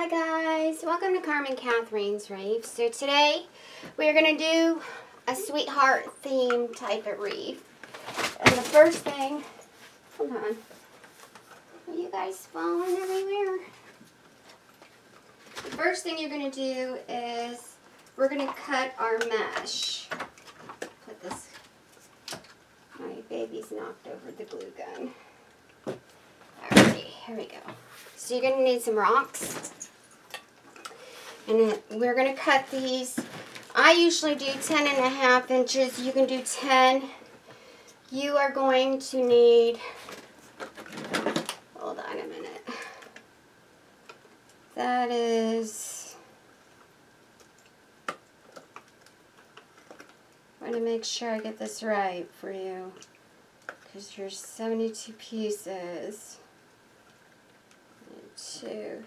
Hi guys, welcome to Carmen Catherine's Wreath. So today we're going to do a SweetHeart theme type of wreath. And the first thing, hold on, are you guys falling everywhere? The first thing you're going to do is we're going to cut our mesh. Put this, my baby's knocked over the glue gun. Alright, here we go. So you're going to need some rocks. And we're going to cut these. I usually do 10.5 inches. You can do 10. You are going to need, hold on a minute. That is, I'm going to make sure I get this right for you. Because there's 72 pieces. 2.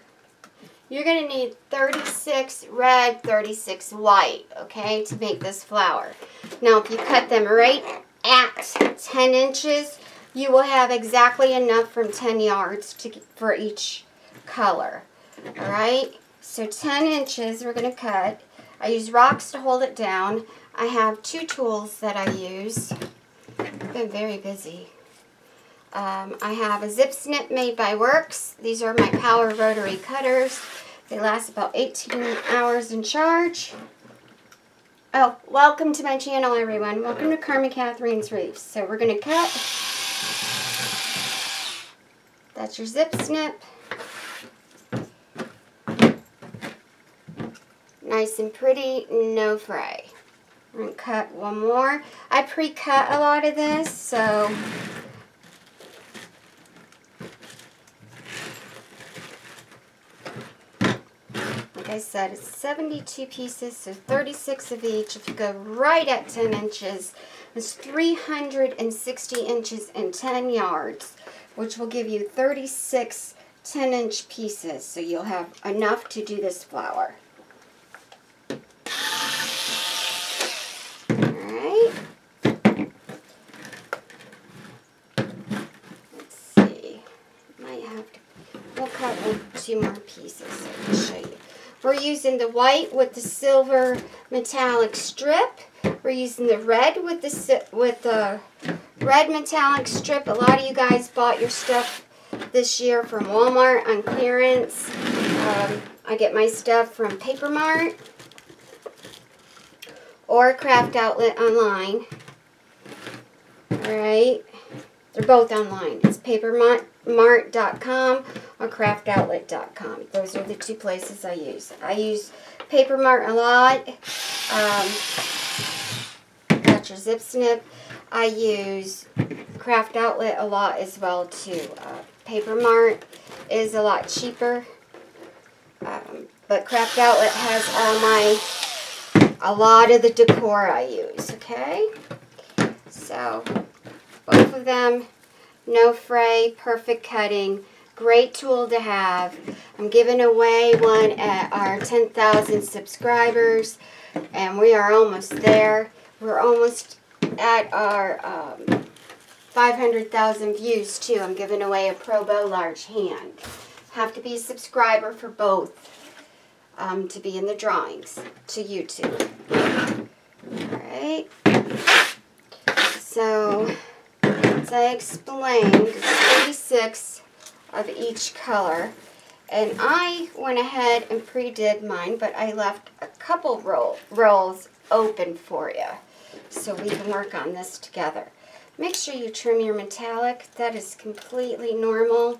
You're going to need 36 red, 36 white, okay, to make this flower. Now, if you cut them right at 10 inches, you will have exactly enough from 10 yards for each color. All right, so 10 inches we're going to cut. I use rocks to hold it down. I have 2 tools that I use. I've been very busy. I have a zip snip made by Works. These are my power rotary cutters. They last about 18 hours in charge. Oh, welcome to my channel, everyone. Welcome to Carmen Catherine's Wreath. So we're going to cut. That's your zip snip. Nice and pretty, no fray. We're going to cut one more. I pre-cut a lot of this, so I said it's 72 pieces, so 36 of each. If you go right at 10 inches, it's 360 inches and 10 yards, which will give you 36 10-inch pieces, so you'll have enough to do this flower. Alright. Let's see. Might have to, we'll cut 2 more pieces so I can show you. We're using the white with the silver metallic strip. We're using the red with the red metallic strip. A lot of you guys bought your stuff this year from Walmart on clearance. I get my stuff from Paper Mart or Craft Outlet online. Alright. They're both online. It's papermart.com or craftoutlet.com. Those are the 2 places I use. I use Paper Mart a lot. Got your zip snip. I use Craft Outlet a lot as well too. Paper Mart is a lot cheaper. But Craft Outlet has a lot of the decor I use. Okay? So both of them, no fray, perfect cutting, great tool to have. I'm giving away one at our 10,000 subscribers, and we are almost there. We're almost at our 500,000 views too. I'm giving away a Pro Bow large hand. Have to be a subscriber for both to be in the drawings to YouTube. Alright. So, as I explained, it's 36 of each color. And I went ahead and pre-did mine, but I left a couple rolls open for you so we can work on this together. Make sure you trim your metallic. That is completely normal.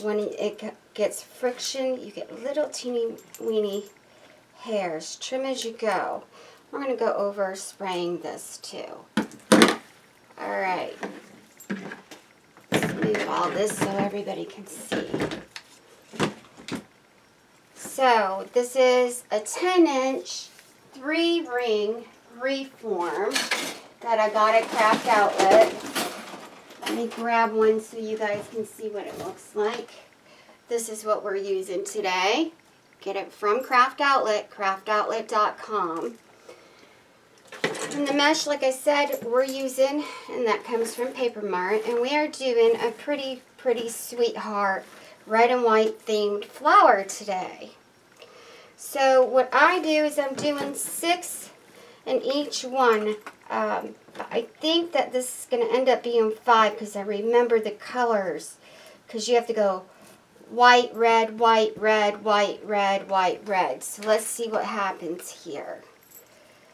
When it gets friction, you get little teeny weeny hairs. Trim as you go. We're going to go over spraying this too. Alright. Let's move all this so everybody can see. So, this is a 10-inch 3-ring reform that I got at Craft Outlet. Let me grab one so you guys can see what it looks like. This is what we're using today. Get it from Craft Outlet, craftoutlet.com. And the mesh, like I said, we're using, and that comes from Paper Mart, and we are doing a pretty SweetHeart red and white themed flower today. So what I do is I'm doing 6 in each one. I think that this is going to end up being 5 because I remember the colors. Because you have to go white, red, white, red, white, red, white, red. So let's see what happens here.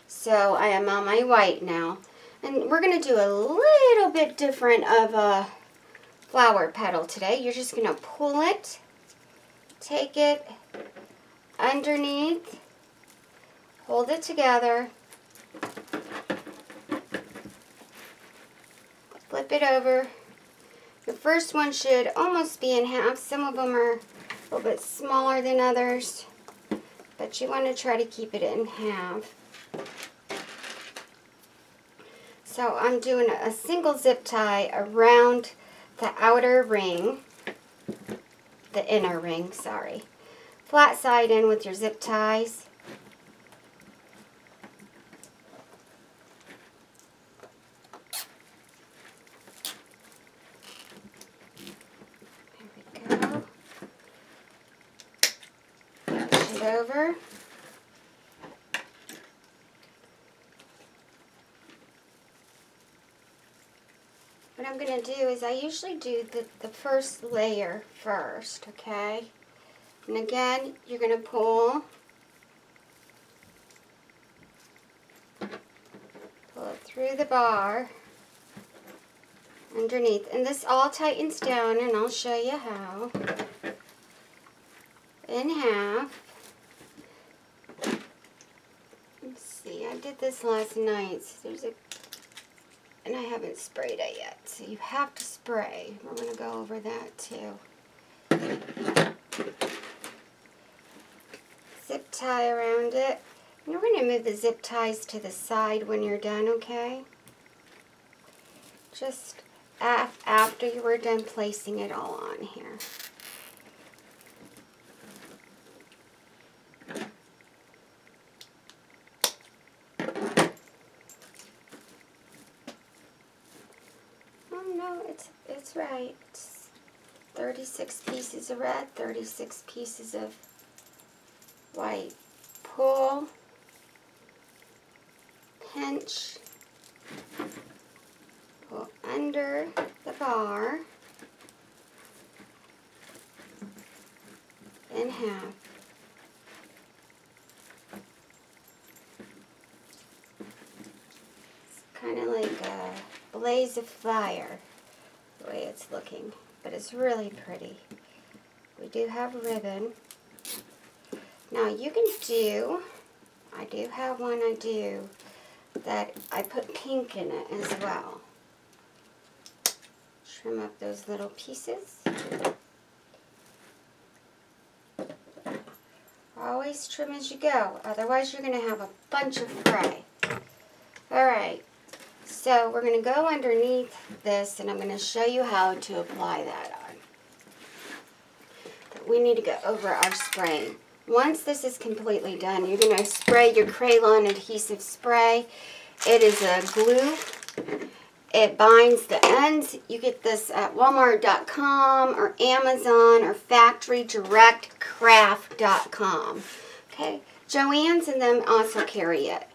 So I am on my white now. And we're going to do a little bit different of a flower petal today. You're just going to pull it, take it underneath, hold it together, flip it over. The first one should almost be in half. Some of them are a little bit smaller than others, but you want to try to keep it in half. So I'm doing a single zip tie around the outer ring, the inner ring, sorry. Flat side in with your zip ties. There we go. Push it over. What I'm going to do is I usually do the first layer first, okay? And again, you're going to pull it through the bar underneath. And this all tightens down, and I'll show you how. In half. Let's see, I did this last night. So and I haven't sprayed it yet. So you have to spray. We're going to go over that too. Zip tie around it. And we're going to move the zip ties to the side when you're done, okay? Just after you were done placing it all on here. Oh no, it's right. It's 36 pieces of red, 36 pieces of white. Pull, pinch, pull under the bar in half. It's kind of like a blaze of fire, the way it's looking, but it's really pretty. We do have ribbon. Now you can do, I do have one that I put pink in it as well. Trim up those little pieces. Always trim as you go, otherwise you're going to have a bunch of fray. Alright, so we're going to go underneath this and I'm going to show you how to apply that on. But we need to go over our spraying. Once this is completely done, you're going to spray your Crayon adhesive spray. It is a glue. It binds the ends. You get this at Walmart.com or Amazon or FactoryDirectCraft.com. Okay, Joann's and them also carry it.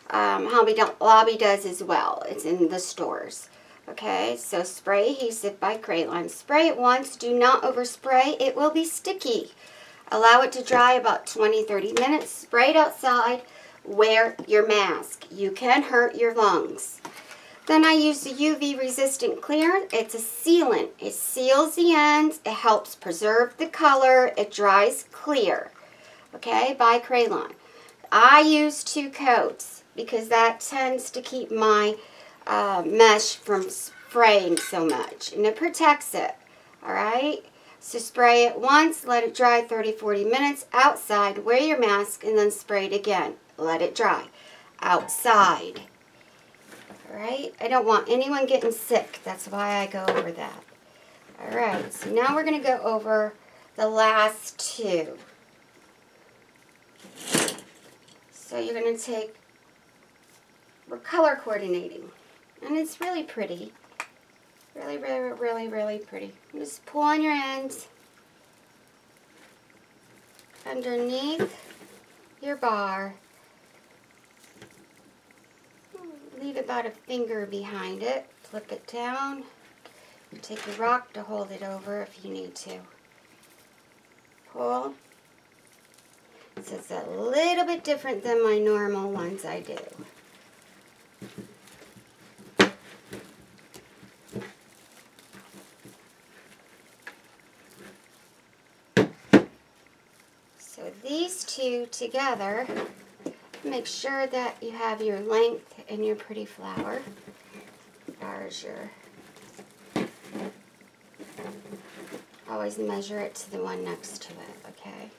Hobby Lobby does as well. It's in the stores. Okay, so spray adhesive by Crayon. Spray it once. Do not overspray. It will be sticky. Allow it to dry about 20-30 minutes. Spray it outside. Wear your mask. You can hurt your lungs. Then I use the UV resistant clear. It's a sealant. It seals the ends. It helps preserve the color. It dries clear. Okay, by Crayon. I use 2 coats because that tends to keep my mesh from spraying so much. And it protects it. Alright? So spray it once, let it dry 30-40 minutes outside, wear your mask, and then spray it again. Let it dry outside. Alright? I don't want anyone getting sick. That's why I go over that. Alright, so now we're going to go over the last 2. So you're going to take, we're color coordinating. And it's really pretty. Really, really, really, really pretty. Just pull on your ends underneath your bar. Leave about a finger behind it. Flip it down. Take your rock to hold it over if you need to. Pull. So it's a little bit different than my normal ones I do. So these two together, make sure that you have your length and your pretty flower. There's your, always measure it to the one next to it, okay?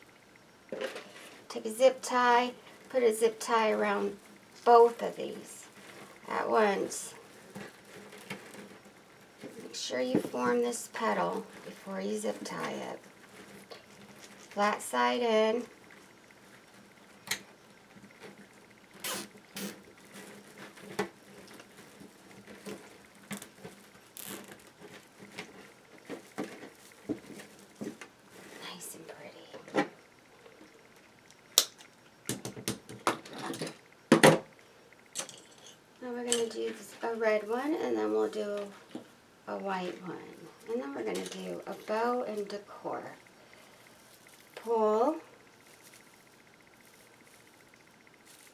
Take a zip tie, put a zip tie around both of these at once. Make sure you form this petal before you zip tie it. Flat side in. Nice and pretty. Now we're going to do a red one, and then we'll do a white one. And then we're going to do a bow and decor. Pull.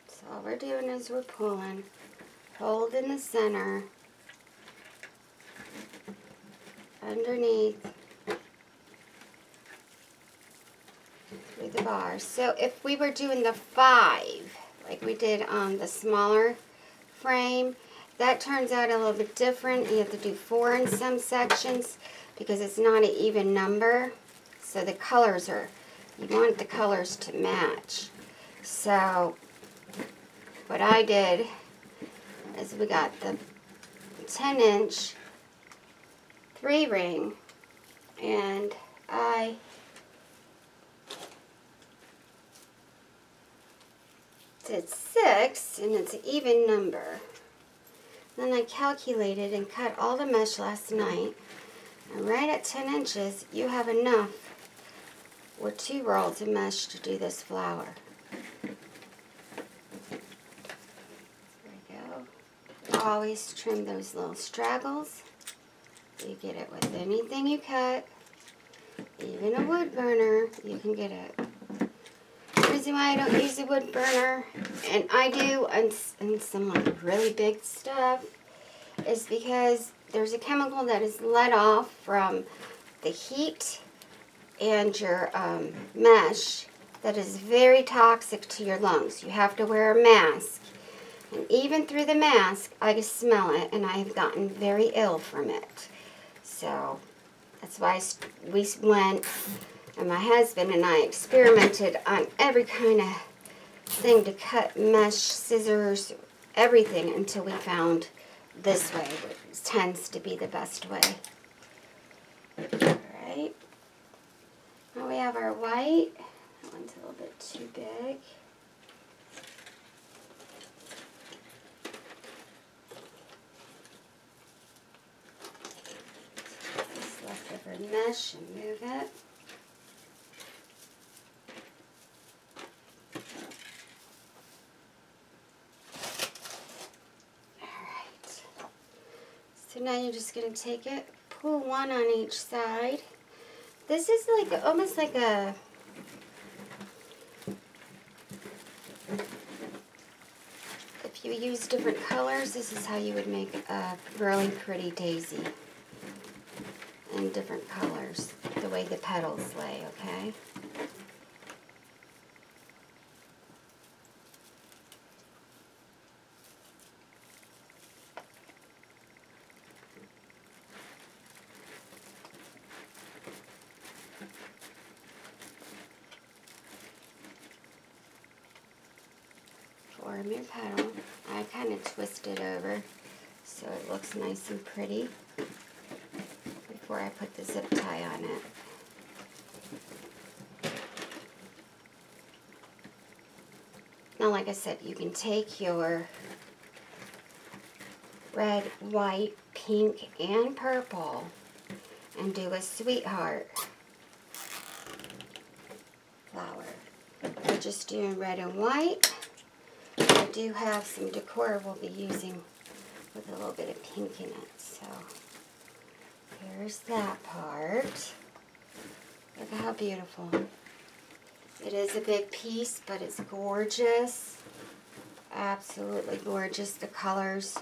So all we're doing is we're pulling. Hold in the center. Underneath. Through the bar. So if we were doing the 5, like we did on the smaller frame, that turns out a little bit different. You have to do 4 in some sections because it's not an even number. So the colors are, you want the colors to match. So what I did is we got the 10-inch 3-ring, and I did 6, and it's an even number. Then I calculated and cut all the mesh last night, and right at 10 inches you have enough with 2 rolls of mesh to do this flower. There we go. Always trim those little straggles. You get it with anything you cut, even a wood burner, you can get it. The reason why I don't use a wood burner, and I do on some like really big stuff, is because there's a chemical that is let off from the heat and your mesh that is very toxic to your lungs. You have to wear a mask, and even through the mask I can smell it, and I have gotten very ill from it. So that's why we went, and my husband and I experimented on every kind of thing to cut mesh, scissors, everything, until we found this way, which tends to be the best way. Alright. Now we have our white. That one's a little bit too big. This leftover mesh and move it. So now you're just going to take it, pull 1 on each side. This is like almost like a, if you use different colors, this is how you would make a really pretty daisy in different colors, the way the petals lay, okay? Form your petal. I kind of twist it over so it looks nice and pretty before I put the zip tie on it. Now, like I said, you can take your red, white, pink, and purple and do a SweetHeart flower. just doing red and white. I do have some decor we'll be using with a little bit of pink in it. So here's that part. Look at how beautiful. It is a big piece, but it's gorgeous. Absolutely gorgeous. The colors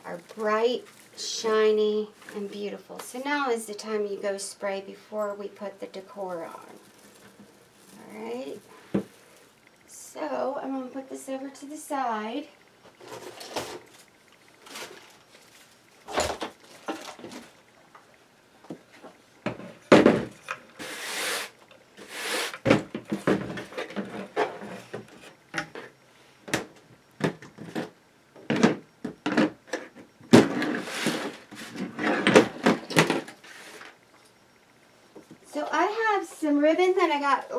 are bright, shiny, and beautiful. So now is the time you go spray before we put the decor on. Alright. So I'm going to put this over to the side. So I have some ribbon that I got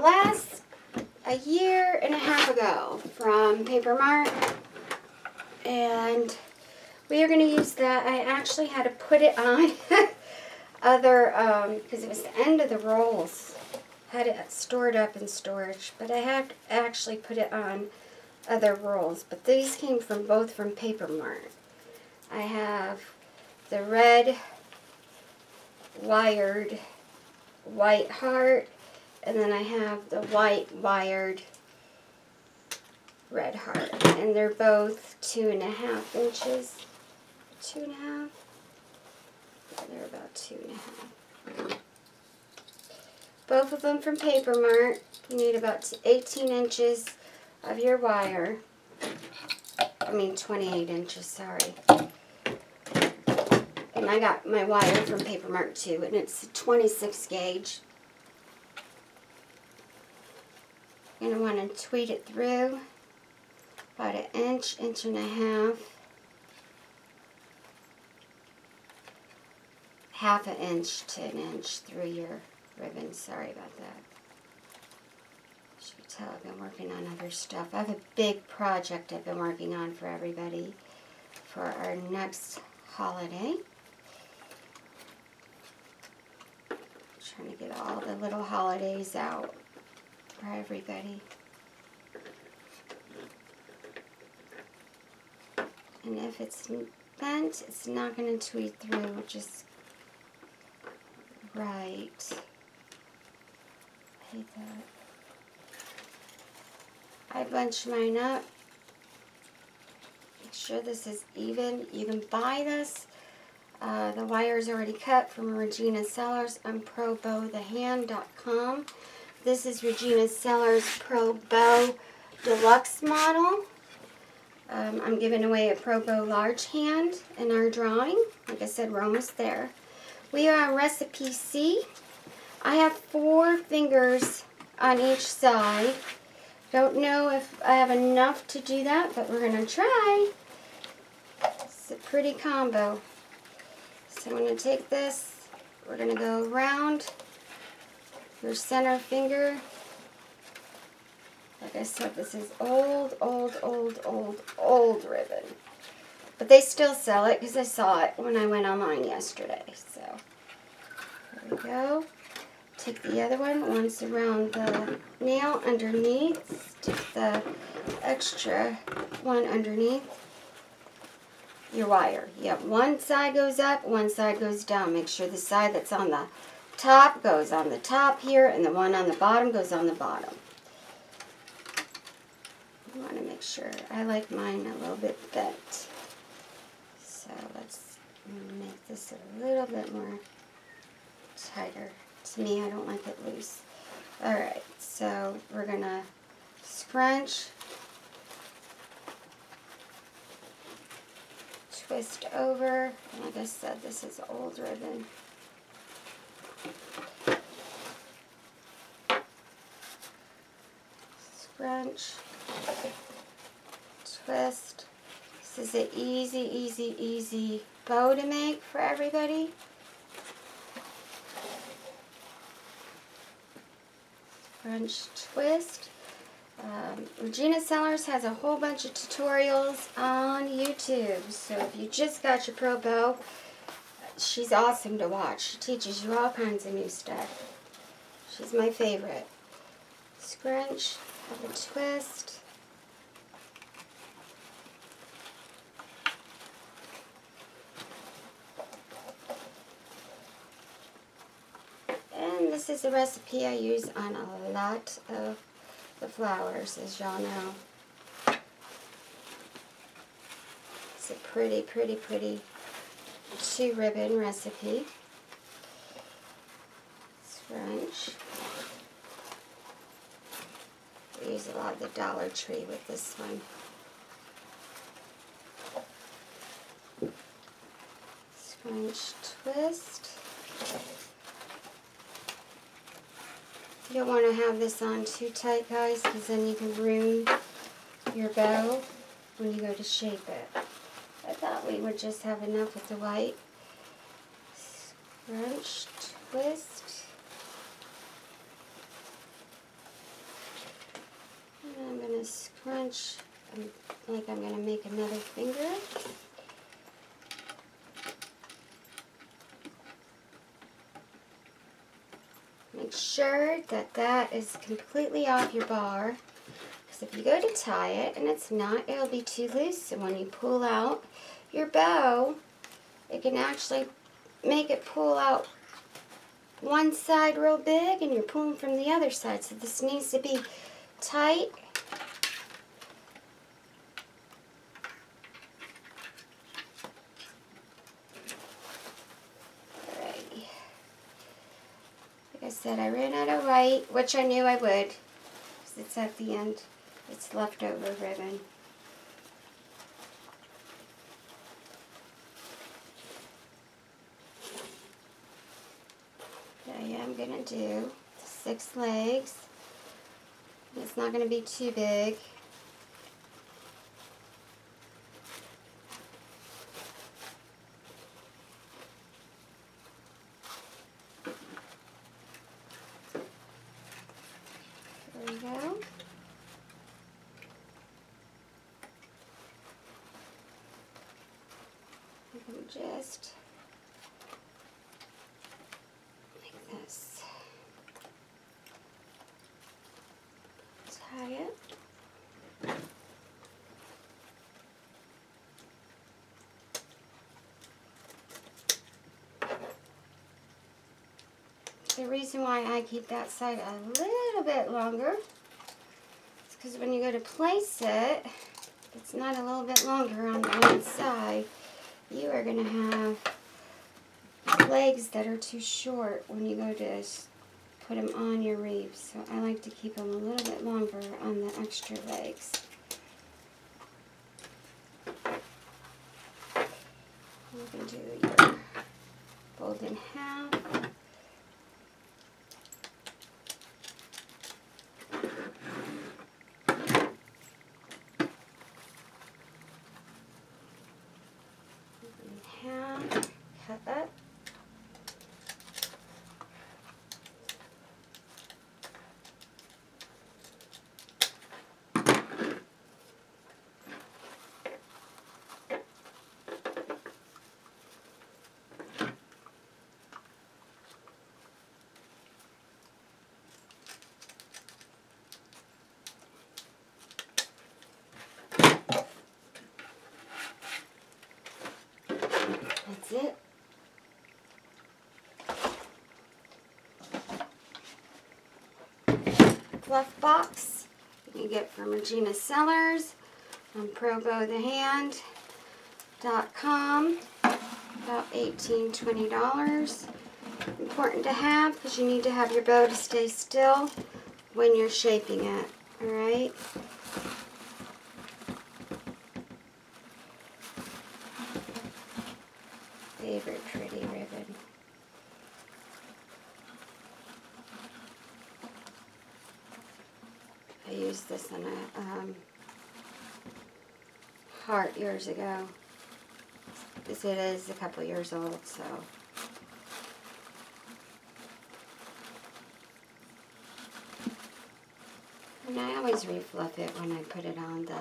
a year and a half ago from Paper Mart, and we are going to use that. I actually had to put it on because it was the end of the rolls. I had it stored up in storage, but I had to actually put it on other rolls. But these came from both from Paper Mart. I have the red wired white heart, and then I have the white wired red heart, and they're both 2.5 inches. 2.5? They're about 2.5. Both of them from Paper Mart. You need about 18 inches of your wire. I mean 28 inches, sorry. And I got my wire from Paper Mart too, and it's a 26 gauge. You're going to want to tweet it through about an inch, inch and a half. Half an inch to an inch through your ribbon. Sorry about that. As you can tell, I've been working on other stuff. I have a big project I've been working on for everybody for our next holiday. Trying to get all the little holidays out for everybody. And if it's bent, it's not going to tweet through just right. I hate that. I bunch mine up. Make sure this is even. You can buy this. The wire is already cut from Regina Sellers on ProBowTheHand.com. This is Regina Sellers Pro Bow Deluxe model. I'm giving away a Pro Bow large hand in our drawing. Like I said, we're almost there. We are on recipe C. I have 4 fingers on each side. Don't know if I have enough to do that, but we're going to try. It's a pretty combo. So I'm going to take this, we're going to go around your center finger. Like I said, this is old ribbon. But they still sell it because I saw it when I went online yesterday. So, there we go. Take the other one, once around the nail underneath. Take the extra one underneath your wire. Yep, one side goes up, one side goes down. Make sure the side that's on the top goes on the top here, and the one on the bottom goes on the bottom. You want to make sure. I like mine a little bit bent. So let's make this a little bit more tighter. To me, I don't like it loose. Alright, so we're going to scrunch, twist over. Like I said, this is old ribbon. Scrunch, twist. This is an easy bow to make for everybody. Scrunch, twist. Regina Sellers has a whole bunch of tutorials on YouTube. So if you just got your Pro Bow, she's awesome to watch. She teaches you all kinds of new stuff. She's my favorite. Scrunch. Have a twist. And this is a recipe I use on a lot of the flowers, as y'all know. It's a pretty, pretty, pretty 2-ribbon recipe. Scrunch. We use a lot of the Dollar Tree with this one. Scrunch, twist. You don't want to have this on too tight, guys, because then you can ruin your bow when you go to shape it. I thought we would just have enough with the white. Scrunch, twist. And I'm going to scrunch like I'm going to make another finger. Make sure that that is completely off your bar, because if you go to tie it and it's not, it'll be too loose, and when you pull out your bow, it can actually make it pull out one side real big and you're pulling from the other side. So this needs to be tight. Like I said, I ran out of white, which I knew I would, because it's at the end. It's leftover ribbon. I am going to do 6 legs. It's not going to be too big. There we go. You can just like this. Tie it. The reason why I keep that side a little bit longer is because when you go to place it, if it's not a little bit longer on the one side, you are going to have legs that are too short when you go to put them on your wreath. So I like to keep them a little bit longer on the extra legs. You can do your fold in half. Cut up. That's it. Fluff box you can get from Regina Sellers on ProBowTheHand.com. About $18–20. Important to have because you need to have your bow to stay still when you're shaping it. Alright? Very pretty ribbon. I used this in a heart years ago. It is a couple years old, so. And I always refluff it when I put it on the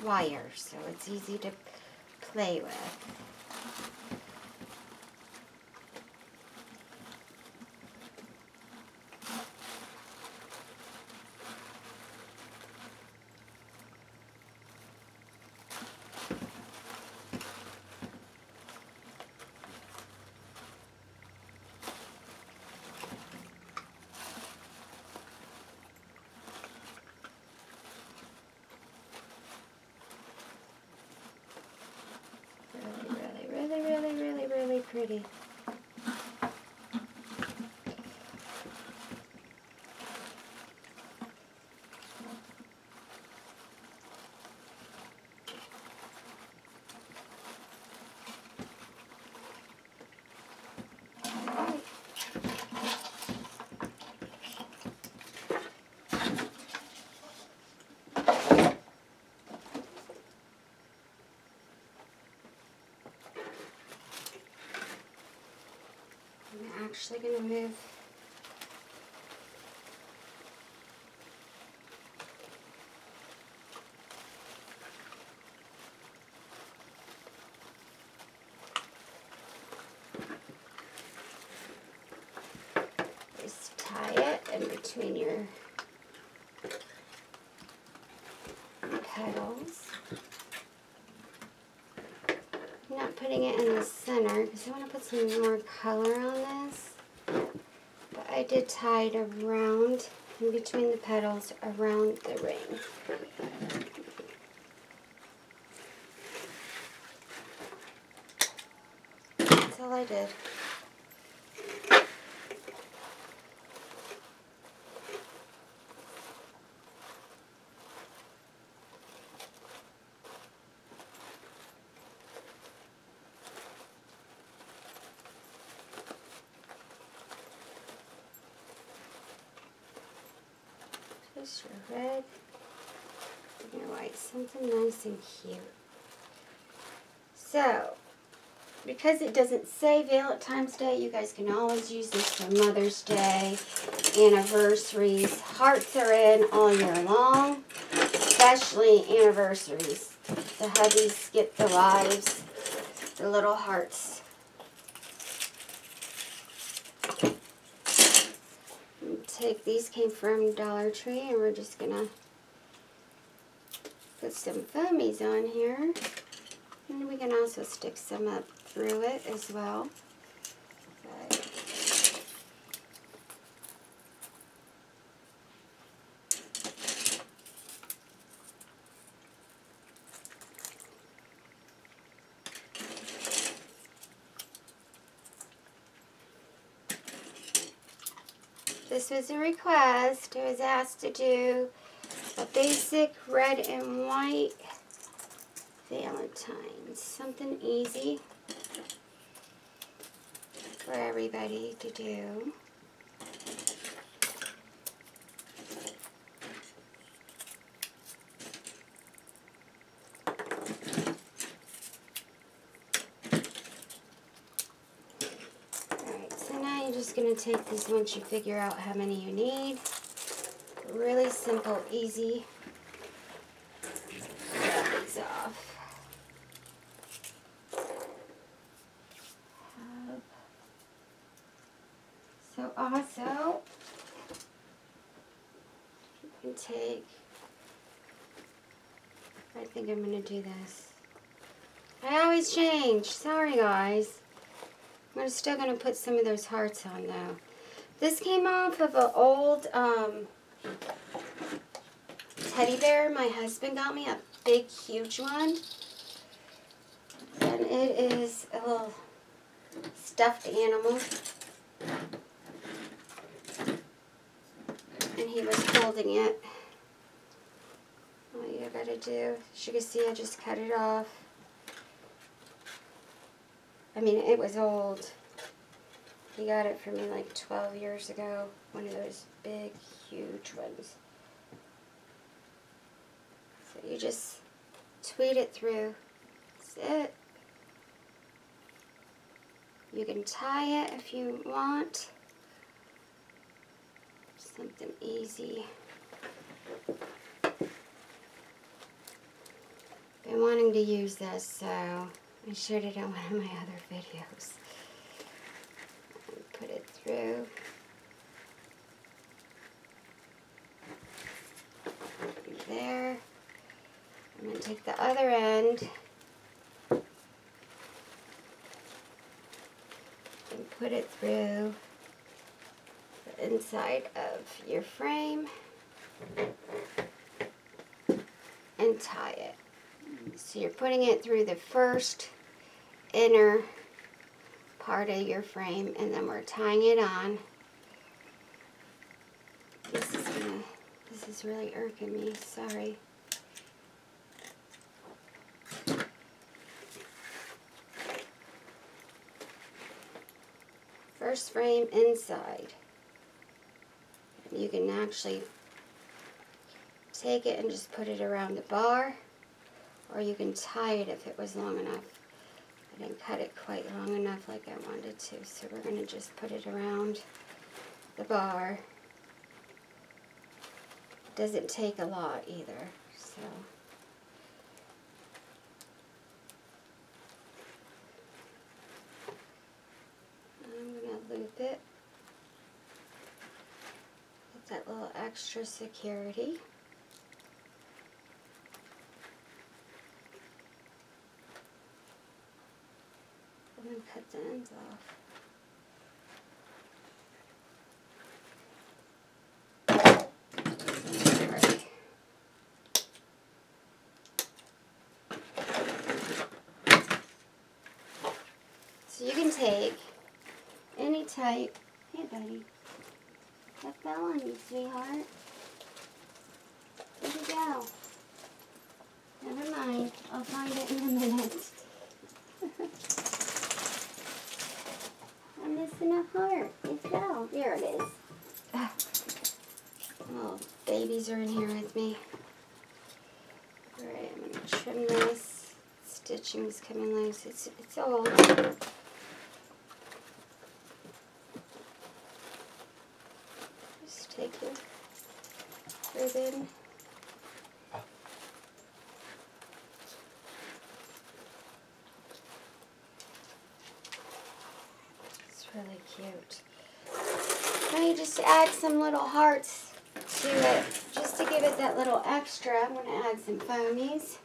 wire, so it's easy to play with. pretty. I'm actually going to move just tie it in between your petals. I'm not putting it in the center because I want to put some more color on this. But I did tie it around, in between the petals, around the ring. That's all I did. Just your red and your white, something nice and cute. So, because it doesn't say Valentine's Day, you guys can always use this for Mother's Day, anniversaries. Hearts are in all year long, especially anniversaries. The hubbies get the lives, the little hearts. Take these, came from Dollar Tree, and we're just gonna put some foamies on here, and we can also stick some up through it as well. But this was a request. I was asked to do a basic red and white Valentine's. Something easy for everybody to do. Alright, so now you're just going to take this once you figure out how many you need. Really simple, easy. Grab these off. So also, you can take, I think I'm going to do this. I always change. Sorry guys. I'm still going to put some of those hearts on though. This came off of an old teddy bear my husband got me, a big huge one. And it is a little stuffed animal. And he was holding it. All you gotta do, as you can see, I just cut it off. I mean, it was old. He got it for me like 12 years ago. One of those big, huge ones. So you just tweet it through. That's it. You can tie it if you want. Something easy. Been wanting to use this, so I showed it on one of my other videos. Put it through. There. I'm going to take the other end and put it through the inside of your frame and tie it. So you're putting it through the first inner part of your frame, and then we're tying it on. This is really irking me, sorry. First frame inside. You can actually take it and just put it around the bar, or you can tie it if it was long enough. I didn't cut it quite long enough like I wanted to, so we're going to just put it around the bar. Doesn't take a lot either, so. I'm going to loop it. Get that little extra security. And then cut the ends off. So you can take any type. Hey, buddy. That fell on you, sweetheart. Where'd it go? Never mind. I'll find it in a minute. I'm missing a heart. It fell. There it is. Oh, babies are in here with me. Alright, I'm going to trim this. Stitching's coming loose. It's old. Just take your ribbon. It's really cute. Now you just add some little hearts to it, just to give it that little extra. I'm going to add some foamies.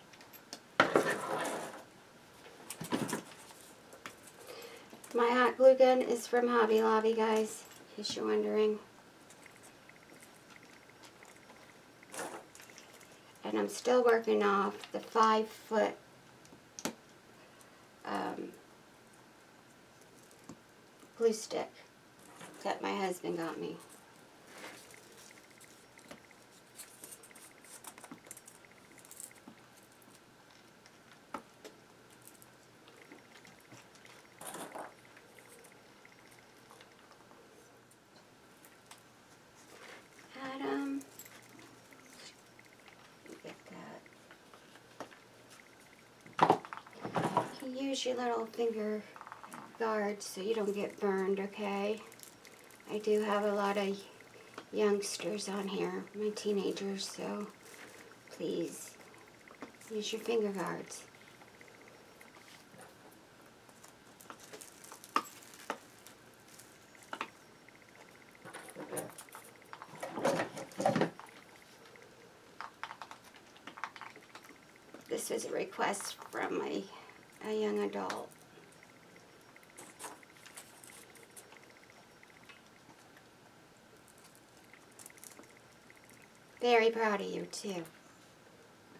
My hot glue gun is from Hobby Lobby, guys, in case you're wondering. And I'm still working off the 5-foot glue stick that my husband got me. Use your little finger guards so you don't get burned, okay? I do have a lot of youngsters on here, my teenagers, so please use your finger guards. This was a request from a young adult. Very proud of you too.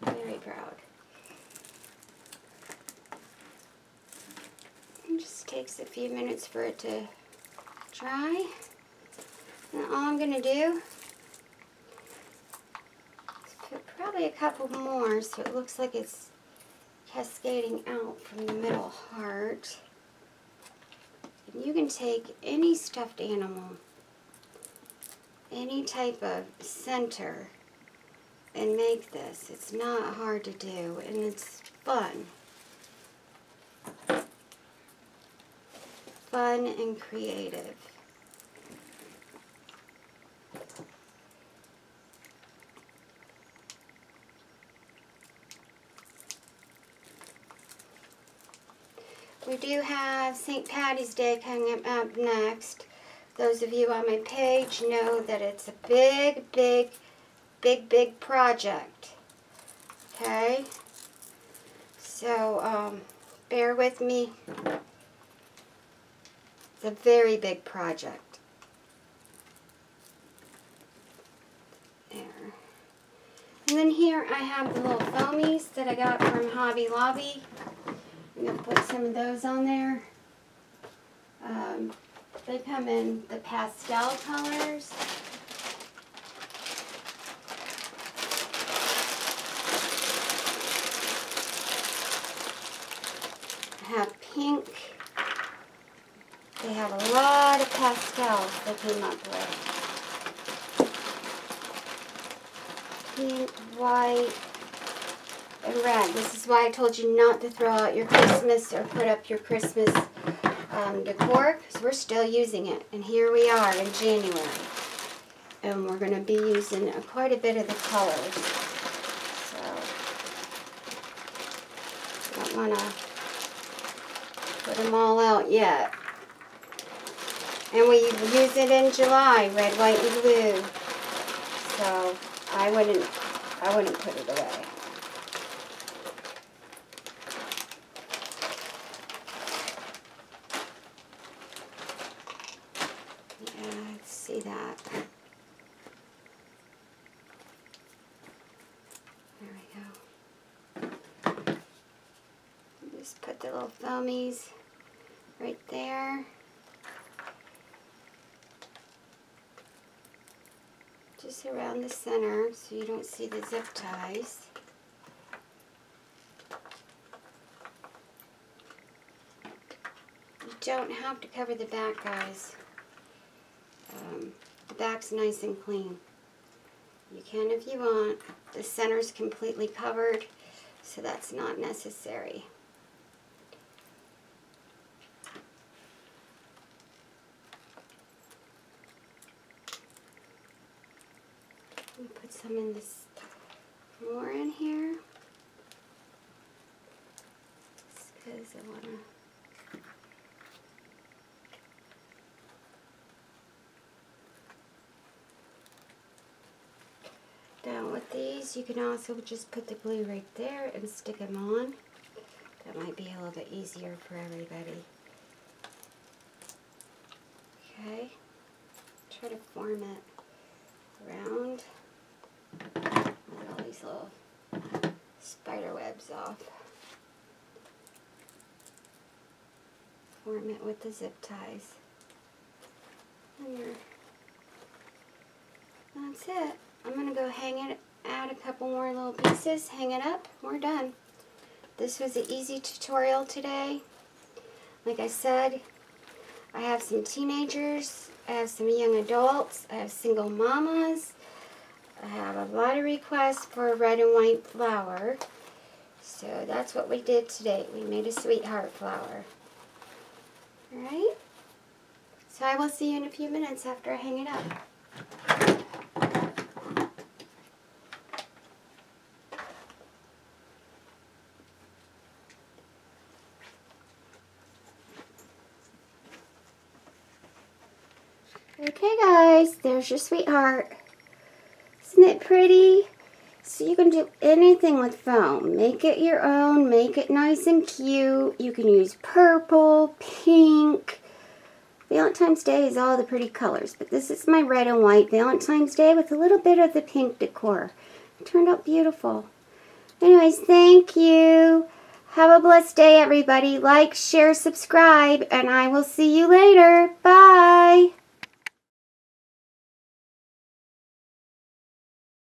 Very proud. It just takes a few minutes for it to dry. And all I'm going to do is put probably a couple more so it looks like it's cascading out from the middle heart. And you can take any stuffed animal, any type of center, and make this. It's not hard to do, and it's fun. Fun and creative. We do have St. Patty's Day coming up next. Those of you on my page know that it's a big project. Okay? So, bear with me. It's a very big project. There. And then here I have the little foamies that I got from Hobby Lobby. I'm going to put some of those on there. They come in the pastel colors. Have pink. They have a lot of pastels they came up with. Pink, white, and red. This is why I told you not to throw out your Christmas or put up your Christmas decor, because we're still using it. And here we are in January. And we're going to be using quite a bit of the colors. So, don't want to put them all out yet. And we use it in July, red, white, and blue. So I wouldn't put it away. Yeah, let's see that. There we go. Just put the little foamies right there. Just around the center so you don't see the zip ties. You don't have to cover the back, guys. The back's nice and clean. You can if you want. The center's completely covered, so that's not necessary. Let me put some in this, more in here, just because I want to. Down with these, you can also just put the glue right there and stick them on. That might be a little bit easier for everybody. Okay, try to form it around. Get all these little spider webs off. Form it with the zip ties. And that's it. I'm going to go hang it, add a couple more little pieces, hang it up, we're done. This was an easy tutorial today. Like I said, I have some teenagers, I have some young adults, I have single mamas, I have a lot of requests for a red and white flower. So that's what we did today. We made a SweetHeart flower. Alright? So I will see you in a few minutes after I hang it up. Okay guys, there's your SweetHeart. Isn't it pretty? So you can do anything with foam. Make it your own, make it nice and cute. You can use purple, pink. Valentine's Day is all the pretty colors, but this is my red and white Valentine's Day with a little bit of the pink decor. It turned out beautiful. Anyways, thank you. Have a blessed day, everybody. Like, share, subscribe, and I will see you later. Bye.